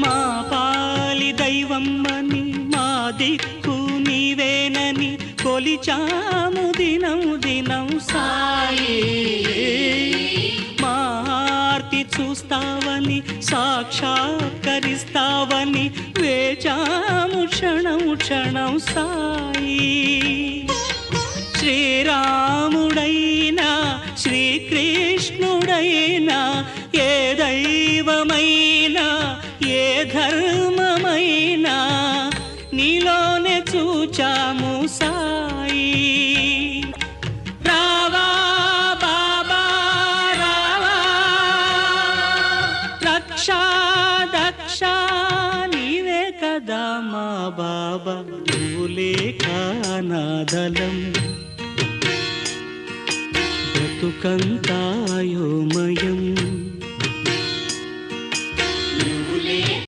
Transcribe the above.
మా పాలి దైవమ్మని మా దిక్కు నీవేనని కొలిచాము దినం దినం సాయి. మా ఆర్తి చూస్తావని సాక్షాత్కరిస్తావని వేచాము క్షణం క్షణం సాయి. శ్రీరాముడైనా శ్రీకృష్ణుడైనా ఏ దైవమైనా ఏ ధర్మమైనా నీలోనే చూచాము సాయి. రావా బాబా రావా, రక్షా దక్ష నీవే కదా మా బాబా, నువ్వులే కానాదలం బ్రతుకంతాయోమయం.